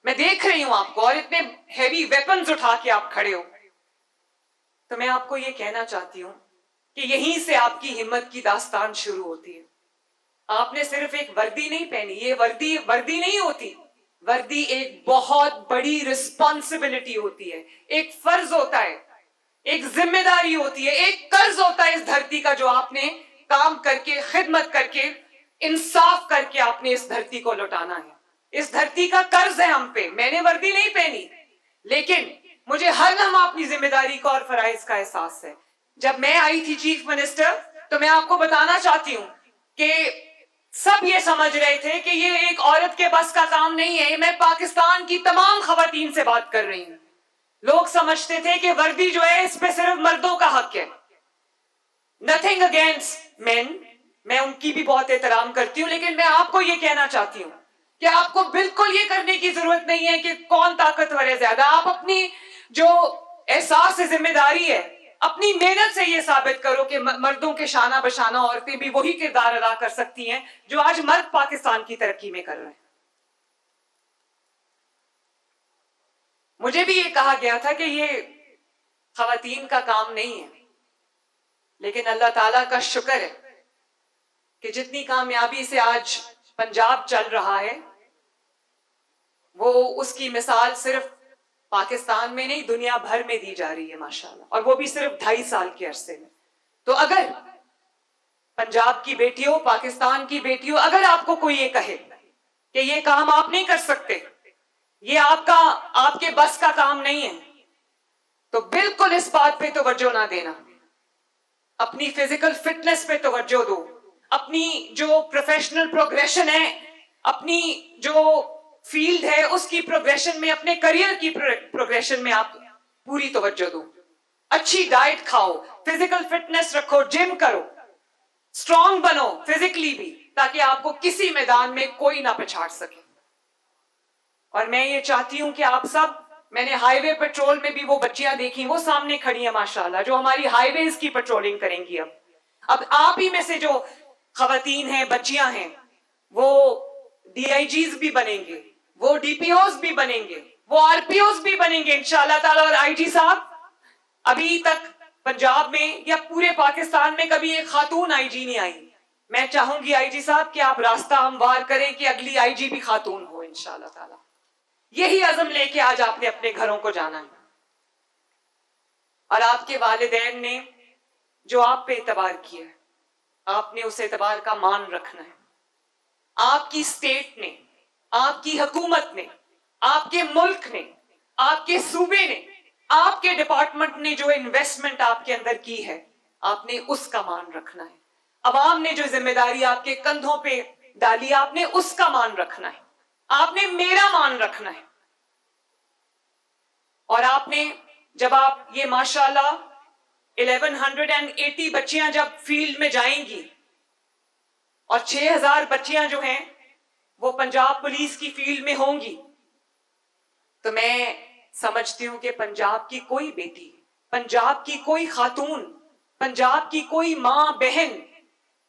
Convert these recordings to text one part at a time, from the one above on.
میں دیکھ رہی ہوں آپ کو، اور اتنے ہیوی ویپنز اٹھا کے آپ کھڑے ہو. تو میں آپ کو یہ کہنا چاہتی ہوں کہ یہیں سے آپ کی ہمت کی داستان شروع ہوتی ہے. آپ نے صرف ایک وردی نہیں پہنی، یہ وردی نہیں ہوتی. وردی ایک بہت بڑی رسپانسبلٹی ہوتی ہے، ایک فرض ہوتا ہے، ایک ذمہ داری ہوتی ہے، ایک قرض ہوتا ہے اس دھرتی کا، جو آپ نے کام کر کے، خدمت کر کے، انصاف کر کے آپ نے اس دھرتی کو لوٹانا ہے. اس دھرتی کا قرض ہے ہم پہ. میں نے وردی نہیں پہنی، لیکن مجھے ہر لمحہ اپنی ذمہ داری کا اور فرائض کا احساس ہے. جب میں آئی تھی چیف منسٹر، تو میں آپ کو بتانا چاہتی ہوں کہ سب یہ سمجھ رہے تھے کہ یہ ایک عورت کے بس کا کام نہیں ہے. میں پاکستان کی تمام خواتین سے بات کر رہی ہوں. لوگ سمجھتے تھے کہ وردی جو ہے اس پہ صرف مردوں کا حق ہے. نتھنگ اگینسٹ مین، میں ان کی بھی بہت احترام کرتی ہوں، لیکن میں آپ کو یہ کہنا چاہتی ہوں کہ آپ کو بالکل یہ کرنے کی ضرورت نہیں ہے کہ کون طاقتور ہے زیادہ. آپ اپنی جو احساس ذمہ داری ہے، اپنی محنت سے یہ ثابت کرو کہ مردوں کے شانہ بشانہ عورتیں بھی وہی کردار ادا کر سکتی ہیں جو آج مرد پاکستان کی ترقی میں کر رہے ہیں. مجھے بھی یہ کہا گیا تھا کہ یہ خواتین کا کام نہیں ہے، لیکن اللہ تعالیٰ کا شکر ہے کہ جتنی کامیابی سے آج پنجاب چل رہا ہے، وہ اس کی مثال صرف پاکستان میں نہیں، دنیا بھر میں دی جا رہی ہے ماشاءاللہ، اور وہ بھی صرف 2.5 سال کے عرصے میں. تو اگر پنجاب کی بیٹیوں، پاکستان کی بیٹیوں، اگر آپ کو کوئی یہ کہے کہ یہ کام آپ نہیں کر سکتے، یہ آپ کے بس کا کام نہیں ہے، تو بالکل اس بات پہ توجہ نہ دینا. اپنی فزیکل فٹنس پہ توجہ دو. اپنی جو پروفیشنل پروگریشن ہے، اپنی جو فیلڈ ہے اس کی پروگریشن میں، اپنے کریئر کی پروگریشن میں آپ پوری توجہ دو. اچھی ڈائٹ کھاؤ، فزیکل فٹنس رکھو، جم کرو، اسٹرانگ بنو فزیکلی بھی، تاکہ آپ کو کسی میدان میں کوئی نہ پچھاڑ سکے. اور میں یہ چاہتی ہوں کہ آپ سب، میں نے ہائی وے پیٹرول میں بھی وہ بچیاں دیکھی، وہ سامنے کھڑی ہیں ماشاءاللہ، جو ہماری ہائی ویز کی پیٹرولنگ کریں گی. اب آپ ہی میں سے جو خواتین ہیں، بچیاں ہیں، وہ ڈی آئی جیز بھی بنیں گے، وہ ڈی پی اوز بھی بنیں گے، وہ آر پی اوز بھی بنیں گے انشاءاللہ تعالی. اور آئی جی صاحب، ابھی تک پنجاب میں یا پورے پاکستان میں کبھی ایک خاتون آئی جی نہیں آئی. میں چاہوں گی آئی جی صاحب کہ آپ راستہ ہموار کریں کہ اگلی آئی جی بھی خاتون ہو انشاءاللہ تعالی. یہی عزم لے کے آج آپ نے اپنے گھروں کو جانا ہے، اور آپ کے والدین نے جو آپ پہ اعتبار کیا ہے، آپ نے اس اعتبار کا مان رکھنا ہے. آپ کی اسٹیٹ نے، آپ کی حکومت نے، آپ کے ملک نے، آپ کے صوبے نے، آپ کے ڈپارٹمنٹ نے جو انویسٹمنٹ آپ کے اندر کی ہے، آپ نے اس کا مان رکھنا ہے. عوام نے جو ذمہ داری آپ کے کندھوں پہ ڈالی، آپ نے اس کا مان رکھنا ہے. آپ نے میرا مان رکھنا ہے. اور آپ نے، جب آپ یہ ماشاءاللہ 1180 بچیاں جب فیلڈ میں جائیں گی، اور 6000 بچیاں جو ہیں وہ پنجاب پولیس کی فیلڈ میں ہوں گی، تو میں سمجھتی ہوں کہ پنجاب کی کوئی بیٹی، پنجاب کی کوئی خاتون، پنجاب کی کوئی ماں بہن،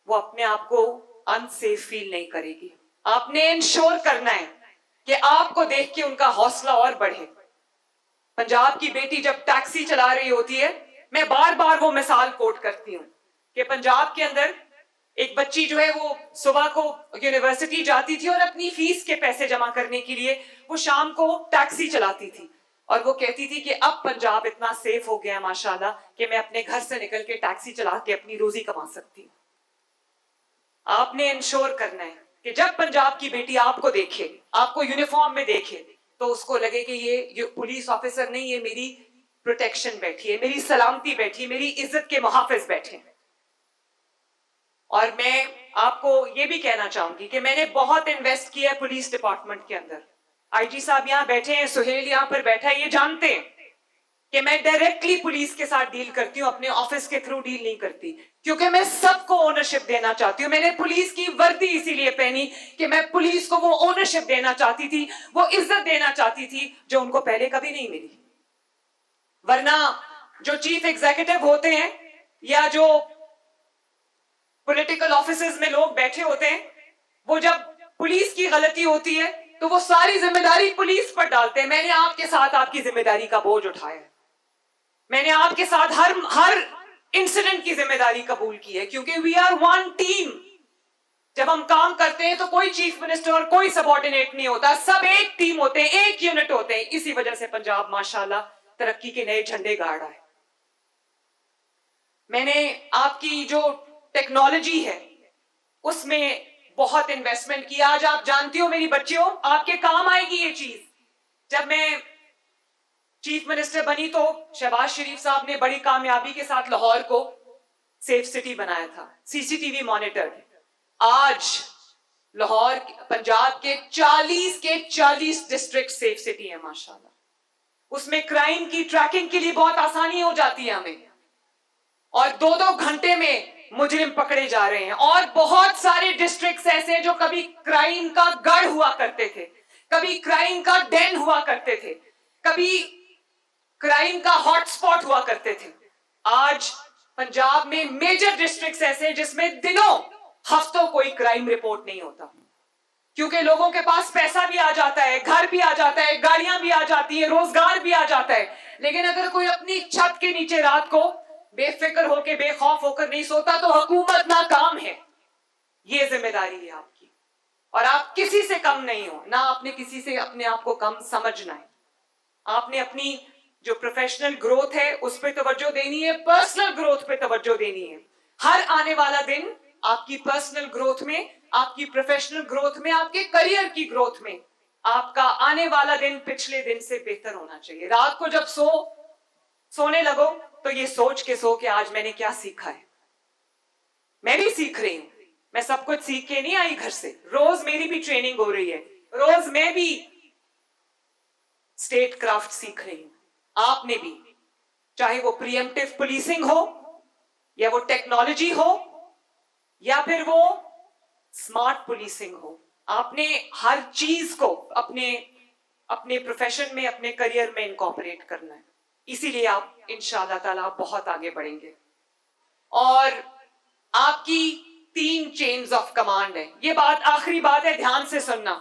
وہ اپنے آپ کو انسیف فیل نہیں کرے گی. آپ نے انشور کرنا ہے کہ آپ کو دیکھ کے ان کا حوصلہ اور بڑھے. پنجاب کی بیٹی جب ٹیکسی چلا رہی ہوتی ہے، میں بار بار وہ مثال کوٹ کرتی ہوں کہ پنجاب کے اندر ایک بچی جو ہے وہ صبح کو یونیورسٹی جاتی تھی، اور اپنی فیس کے پیسے جمع کرنے کے لیے وہ شام کو ٹیکسی چلاتی تھی، اور وہ کہتی تھی کہ اب پنجاب اتنا سیف ہو گیا ماشاءاللہ کہ میں اپنے گھر سے نکل کے ٹیکسی چلا کے اپنی روزی کما سکتی ہوں. آپ نے انشور کرنا ہے کہ جب پنجاب کی بیٹی آپ کو دیکھے، آپ کو یونیفارم میں دیکھے، تو اس کو لگے کہ یہ پولیس آفیسر نہیں، یہ میری پروٹیکشن بیٹھی ہے، میری سلامتی بیٹھی ہے، میری عزت کے محافظ بیٹھے ہیں. اور میں آپ کو یہ بھی کہنا چاہوں گی کہ میں نے بہت انویسٹ کیا ہے پولیس ڈپارٹمنٹ کے اندر. آئی جی صاحب یہاں بیٹھے ہیں، سہیل یہاں پر بیٹھا ہے، یہ جانتے ہیں کہ میں ڈائریکٹلی پولیس کے ساتھ ڈیل کرتی ہوں، اپنے آفس کے تھرو ڈیل نہیں کرتی، کیونکہ میں سب کو اونرشپ دینا چاہتی ہوں. میں نے پولیس کی وردی اسی لیے پہنی کہ میں پولیس کو وہ اونرشپ دینا چاہتی تھی، وہ عزت دینا چاہتی تھی جو ان کو پہلے کبھی نہیں ملی. ورنہ جو چیف ایگزیکٹو ہوتے ہیں یا جو پولیٹیکل آفیسز میں لوگ بیٹھے ہوتے ہیں، وہ جب پولیس کی غلطی ہوتی ہے تو وہ ساری ذمہ داری پولیس پر ڈالتے ہیں. میں نے آپ کے ساتھ آپ کی ذمہ داری کا بوجھ اٹھایا ہے. میں نے آپ کے ساتھ ہر انسیڈنٹ کی ذمہ داری قبول کی ہے, کیونکہ وی آر ون ٹیم. جب ہم کام کرتے ہیں تو کوئی چیف منسٹر اور کوئی سبارڈینیٹ نہیں ہوتا, سب ایک ٹیم ہوتے ہیں, ایک یونٹ ہوتے ہیں. اسی وجہ سے پنجاب ماشاءاللہ ترقی کے نئے جھنڈے گاڑ رہا ہے. میں نے آپ کی جو ٹیکنالوجی ہے اس میں بہت انویسٹمنٹ کیا. آج آپ جانتی ہو میری بچیوں, آپ کے کام آئے گی یہ چیز. جب میں چیف منسٹر بنی تو شہباز شریف صاحب نے بڑی کامیابی کے ساتھ لاہور کو سیف سٹی بنایا تھا, CCTV مانیٹر. آج لاہور پنجاب کے 40 ڈسٹرکٹ سیف سٹی ہیں ماشاءاللہ. اس میں کرائم کی ٹریکنگ کے لیے بہت آسانی ہو جاتی ہے ہمیں, اور 2 گھنٹے میں مجرم پکڑے جا رہے ہیں. اور بہت سارے ڈسٹرکٹس ایسے ہیں جو کبھی کرائم کا گڑھ ہوا کرتے تھے, کبھی کرائم کا ڈین ہوا کرتے تھے, کبھی کرائم کا ہاٹ سپاٹ ہوا کرتے تھے. آج پنجاب میں میجر ڈسٹرکٹس ایسے ہیں جس میں دنوں ہفتوں کوئی کرائم رپورٹ نہیں ہوتا, کیونکہ لوگوں کے پاس پیسہ بھی آ جاتا ہے, گھر بھی آ جاتا ہے, گاڑیاں بھی آ جاتی ہیں, روزگار بھی آ جاتا ہے. لیکن اگر کوئی اپنی چھت کے نیچے رات کو بے فکر ہو کے, بے خوف ہو کر نہیں سوتا تو حکومت ناکام ہے. یہ ذمہ داری ہے آپ کی, اور آپ کسی سے کم نہیں ہو, نہ آپ نے کسی سے اپنے آپ کو کم سمجھنا ہے. آپ نے اپنی جو پروفیشنل گروتھ ہے اس پہ توجہ دینی ہے, پرسنل گروتھ پہ توجہ دینی ہے. ہر آنے والا دن آپ کی پرسنل گروتھ میں, آپ کی پروفیشنل گروتھ میں, آپ کے کریئر کی گروتھ میں, آپ کا آنے والا دن پچھلے دن سے بہتر ہونا چاہیے. رات کو جب سونے لگو تو یہ سوچ کے سو کہ آج میں نے کیا سیکھا ہے. میں بھی سیکھ رہی ہوں, میں سب کچھ سیکھ کے نہیں آئی گھر سے. روز میری بھی ٹریننگ ہو رہی ہے, روز میں بھی اسٹیٹ کرافٹ سیکھ رہی ہوں. آپ نے بھی, چاہے وہ پریمپٹیو پولیسنگ ہو, یا وہ ٹیکنالوجی ہو, یا پھر وہ اسمارٹ پولیسنگ ہو, آپ نے ہر چیز کو اپنے پروفیشن میں, اپنے کریئر میں انکارپوریٹ کرنا ہے. اسی لیے آپ انشاءاللہ تعالی بہت آگے بڑھیں گے. اور آپ کی 3 چینز آف کمانڈ ہے. یہ بات آخری بات ہے, دھیان سے سننا.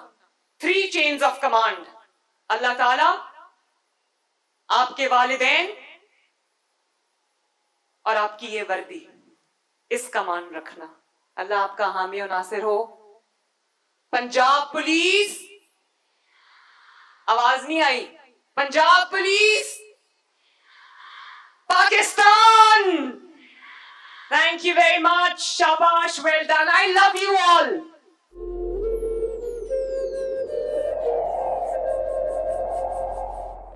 3 چینز آف کمانڈ. اللہ تعالی, آپ کے والدین, اور آپ کی یہ وردی, اس کا مان رکھنا. اللہ آپ کا حامی و ناصر ہو. پنجاب پولیس, آواز نہیں آئی, Punjab police, Pakistan. Thank you very much. Shabash, well done. I love you all.